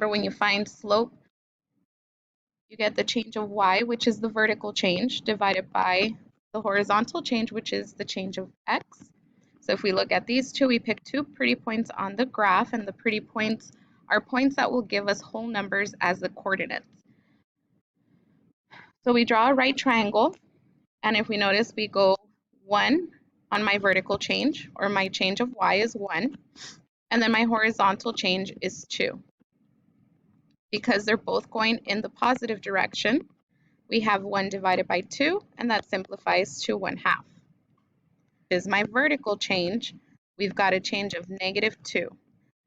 Remember, when you find slope, you get the change of y, which is the vertical change, divided by the horizontal change, which is the change of x. So if we look at these two, we pick two pretty points on the graph, and the pretty points are points that will give us whole numbers as the coordinates. So we draw a right triangle, and if we notice, we go 1 on my vertical change, or my change of y is 1, and then my horizontal change is 2. Because they're both going in the positive direction, we have 1 divided by 2, and that simplifies to 1/2. Is my vertical change, we've got a change of -2.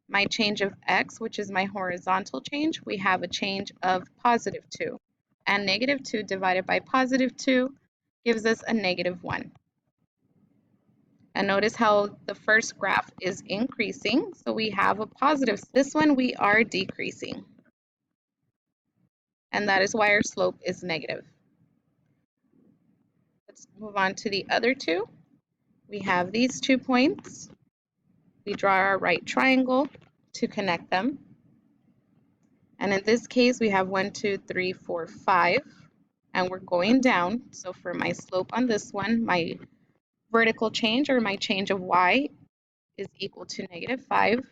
My change of x, which is my horizontal change, we have a change of +2. And -2 divided by +2 gives us a -1. And notice how the first graph is increasing, so we have a positive. This one we are decreasing. And that is why our slope is negative. Let's move on to the other two. We have these 2 points. We draw our right triangle to connect them. And in this case, we have 1, 2, 3, 4, 5, and we're going down. So for my slope on this one, my vertical change, or my change of y, is equal to -5,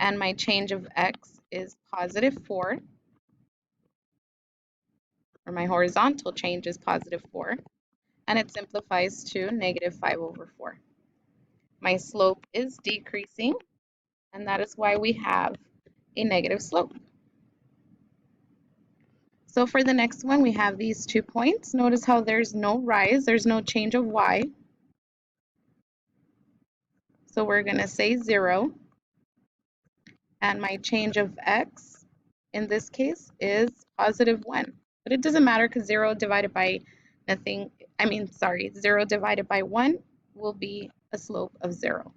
and my change of x is +4, or my horizontal change is +4, and it simplifies to -5/4. My slope is decreasing, and that is why we have a negative slope. So for the next one, we have these 2 points. Notice how there's no rise, there's no change of y. So we're going to say 0. And my change of x, in this case, is +1. But it doesn't matter, because 0 divided by 0 divided by 1 will be a slope of 0.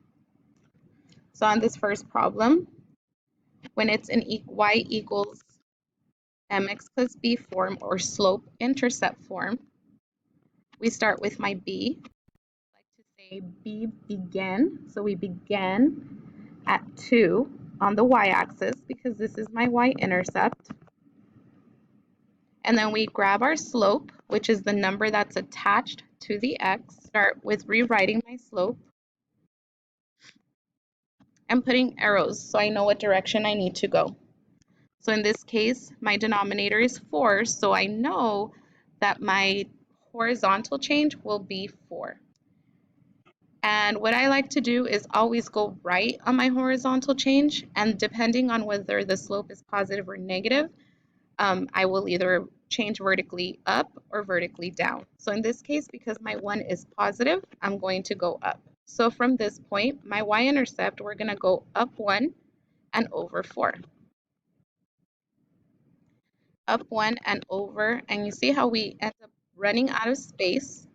So on this first problem, when it's in y equals mx plus b form, or slope-intercept form, we start with my b. I like to say b began. So we began at 2 on the y-axis, because this is my y-intercept. And then we grab our slope, which is the number that's attached to the x. Start with rewriting my slope and putting arrows so I know what direction I need to go. So in this case, my denominator is 4, so I know that my horizontal change will be 4. And what I like to do is always go right on my horizontal change, and depending on whether the slope is positive or negative, I will either change vertically up or vertically down. So in this case, because my 1 is positive, I'm going to go up. So from this point, my y-intercept, we're going to go up 1 and over 4. Up 1 and over, and you see how we end up running out of space.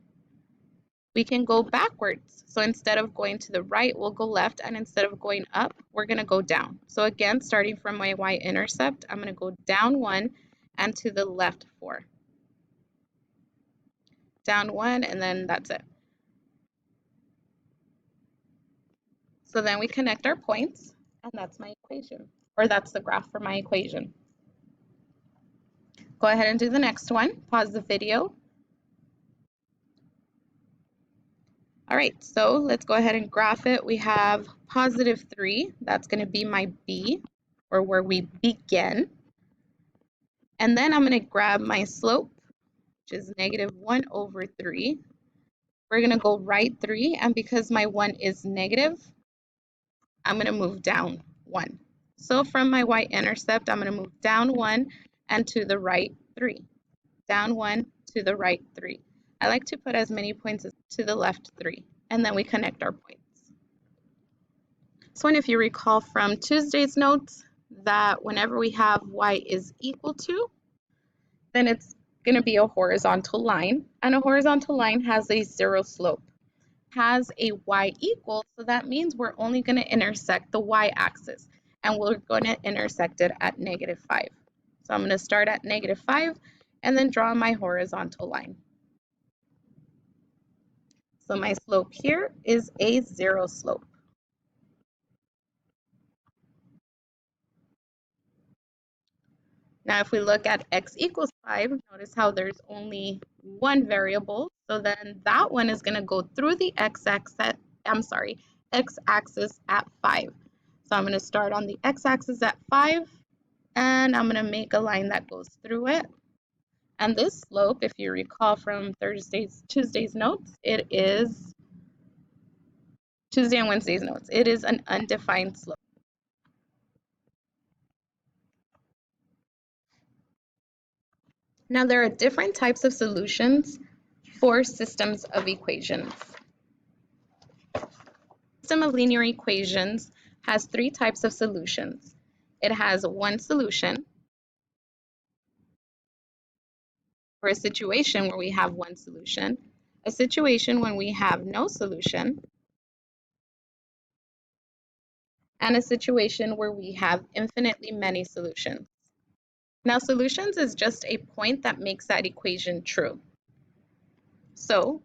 We can go backwards. So instead of going to the right, we'll go left, and instead of going up, we're going to go down. So again, starting from my y-intercept, I'm going to go down 1 and to the left 4. Down 1, and then that's it. So then we connect our points, and that's my equation, or that's the graph for my equation. Go ahead and do the next one. Pause the video. All right, so let's go ahead and graph it. We have +3, that's going to be my B, or where we begin. And then I'm going to grab my slope, which is -1/3. We're going to go right 3, and because my 1 is negative, I'm going to move down 1. So from my y-intercept, I'm going to move down 1 and to the right 3. Down 1 to the right 3. I like to put as many points as to the left 3, and then we connect our points. So if you recall from Tuesday's notes, that whenever we have y is equal to, then it's going to be a horizontal line, and a horizontal line has a 0 slope. Has a y equal, so that means we're only going to intersect the y-axis, and we're going to intersect it at -5. So I'm going to start at -5 and then draw my horizontal line. So my slope here is a 0 slope. Now, if we look at x equals 5, notice how there's only one variable. So then that one is going to go through the x-axis at 5. So I'm going to start on the x-axis at 5, and I'm going to make a line that goes through it. And this slope, if you recall from Tuesday's notes, it is Tuesday and Wednesday's notes. It is an undefined slope. Now, there are different types of solutions for systems of equations. System of linear equations has three types of solutions. It has one solution for a situation where we have one solution, a situation when we have no solution, and a situation where we have infinitely many solutions. Now, solutions is just a point that makes that equation true. So,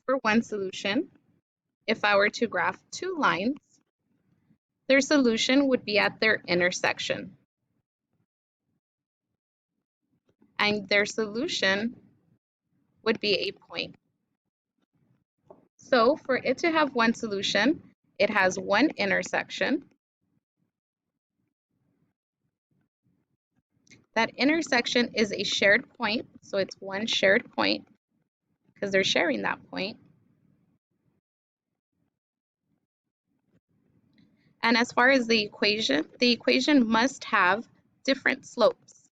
for one solution, if I were to graph two lines, their solution would be at their intersection. And their solution would be a point. So for it to have one solution, it has one intersection. That intersection is a shared point, so it's one shared point because they're sharing that point. And as far as the equation must have different slopes.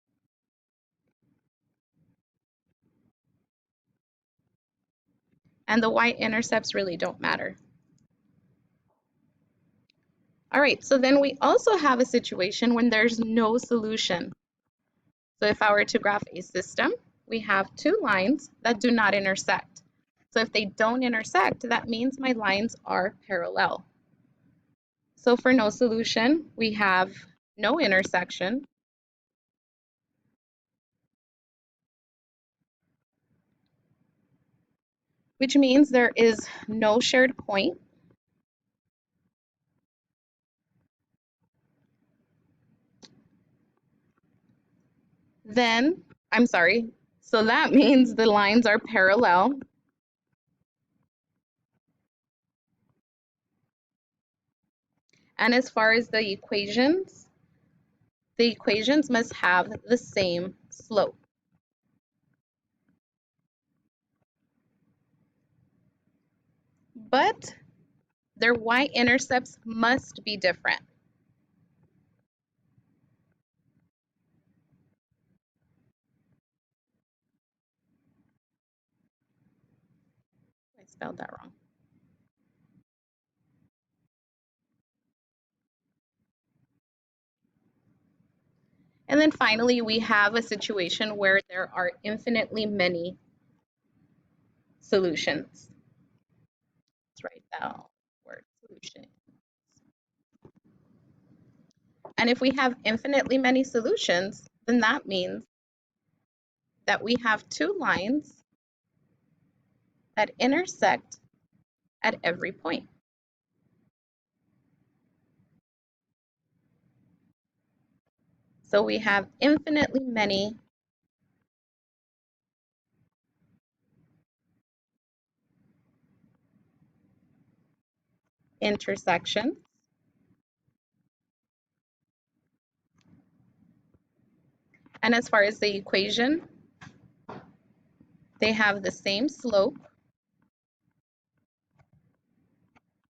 And the y-intercepts really don't matter. All right, so then we also have a situation when there's no solution. So if I were to graph a system, we have two lines that do not intersect. So if they don't intersect, that means my lines are parallel. So for no solution, we have no intersection, which means there is no shared point. So that means the lines are parallel. And as far as the equations must have the same slope. But their y-intercepts must be different. I spelled that wrong. And then finally, we have a situation where there are infinitely many solutions. Let's write down word solution. And if we have infinitely many solutions, then that means that we have two lines that intersect at every point. So we have infinitely many intersections. And as far as the equation, they have the same slope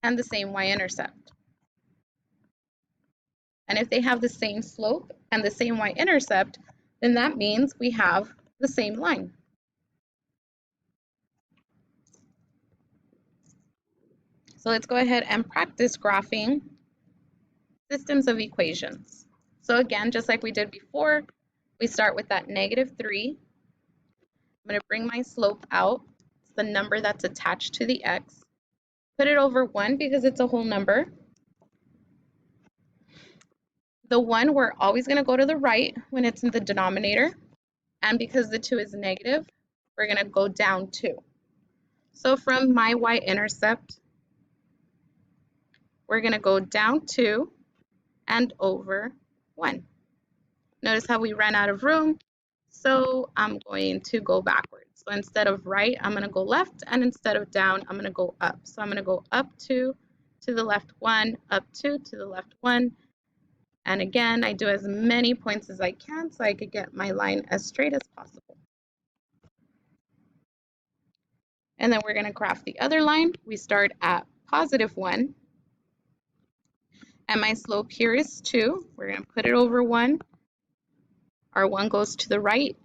and the same y-intercept. And if they have the same slope and the same y-intercept, then that means we have the same line. So let's go ahead and practice graphing systems of equations. So again, just like we did before, we start with that -3. I'm going to bring my slope out. It's the number that's attached to the x. Put it over 1 because it's a whole number. The 1, we're always going to go to the right when it's in the denominator. And because the 2 is negative, we're going to go down 2. So from my y-intercept, we're going to go down 2 and over 1. Notice how we ran out of room. So I'm going to go backwards. So instead of right, I'm going to go left, and instead of down, I'm going to go up. So I'm going to go up 2, to the left 1, up 2, to the left 1. And again, I do as many points as I can so I could get my line as straight as possible. And then we're going to graph the other line. We start at +1, and my slope here is 2. We're going to put it over 1. Our 1 goes to the right,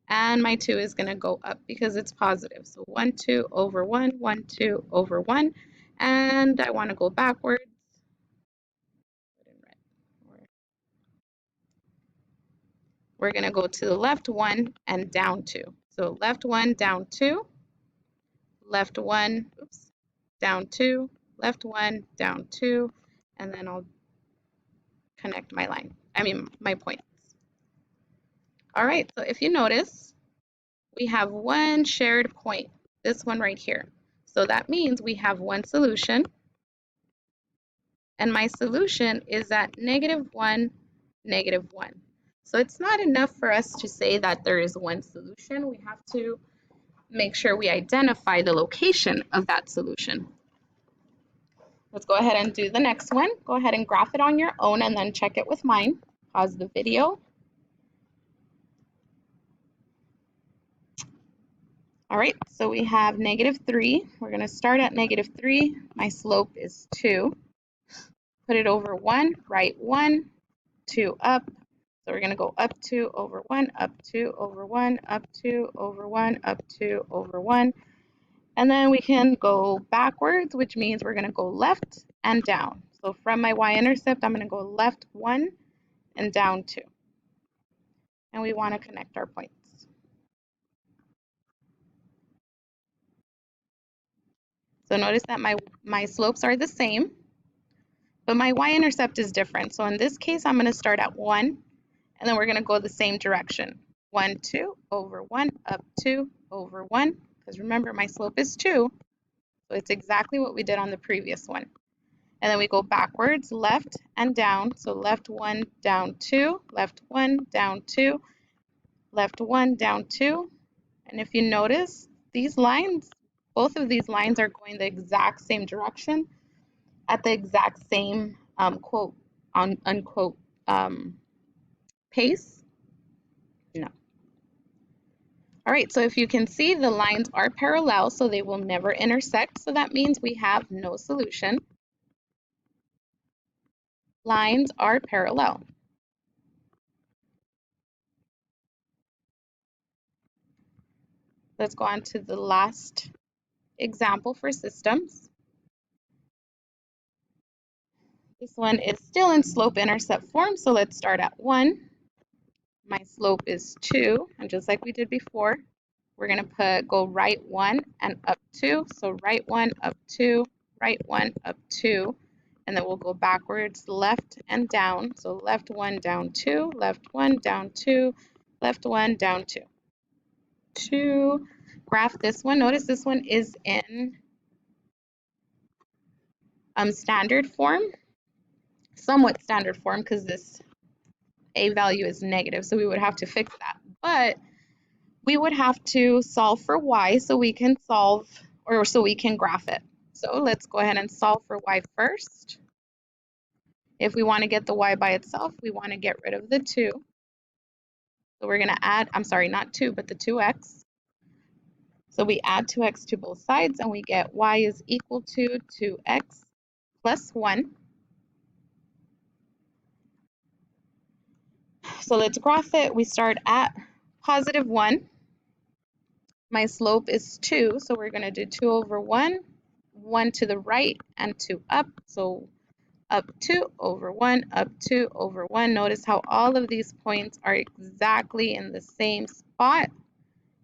and my 2 is going to go up because it's positive. So 1, 2 over 1, 1, 2 over 1, and I want to go backwards. We're going to go to the left 1 and down 2. So left 1, down 2, left 1, oops, down 2, left 1, down 2, and then I'll connect my line, my points. All right, so if you notice, we have one shared point, this one right here. So that means we have one solution, and my solution is at -1, -1. So it's not enough for us to say that there is one solution. We have to make sure we identify the location of that solution. Let's go ahead and do the next one. Go ahead and graph it on your own and then check it with mine. Pause the video. All right, so we have -3. We're going to start at -3. My slope is 2. Put it over 1, right 1, 2 up. So we're going to go up 2 over 1, up 2 over 1, up 2 over 1, up 2 over 1. And then we can go backwards, which means we're going to go left and down. So from my y-intercept, I'm going to go left 1 and down 2. And we want to connect our points. So notice that my slopes are the same, but my y-intercept is different. So in this case, I'm going to start at 1, and then we're going to go the same direction. 1, 2, over 1, up 2, over 1, because remember my slope is 2, so it's exactly what we did on the previous one. And then we go backwards, left and down. So left 1, down 2, left 1, down 2, left 1, down 2. And if you notice, these lines, both of these lines are going the exact same direction at the exact same quote unquote pace. No. All right, so if you can see, the lines are parallel, so they will never intersect. So that means we have no solution. Lines are parallel. Let's go on to the last example for systems. This one is still in slope-intercept form, so let's start at 1. My slope is 2, and just like we did before, we're going to go right 1 and up 2. So right 1, up 2, right 1, up 2, and then we'll go backwards, left and down. So left 1, down 2, left 1, down 2, left 1, down 2. 2. Graph this one. Notice this one is in standard form, somewhat standard form, because this a value is negative, so we would have to fix that. But we would have to solve for y so we can solve, or so we can graph it. So let's go ahead and solve for y first. If we want to get the y by itself, we want to get rid of the 2. So we're going to add, I'm sorry, not 2, but the 2x. So we add 2x to both sides, and we get y is equal to 2x plus 1. So let's graph it. We start at +1. My slope is 2, so we're going to do 2 over 1, 1 to the right, and 2 up. So up 2 over 1, up 2 over 1. Notice how all of these points are exactly in the same spot,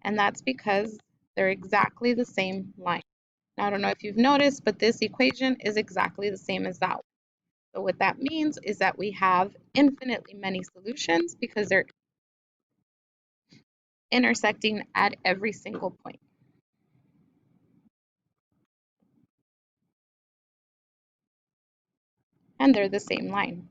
and that's because they're exactly the same line. Now, I don't know if you've noticed, but this equation is exactly the same as that one. So what that means is that we have infinitely many solutions because they're intersecting at every single point. And they're the same line.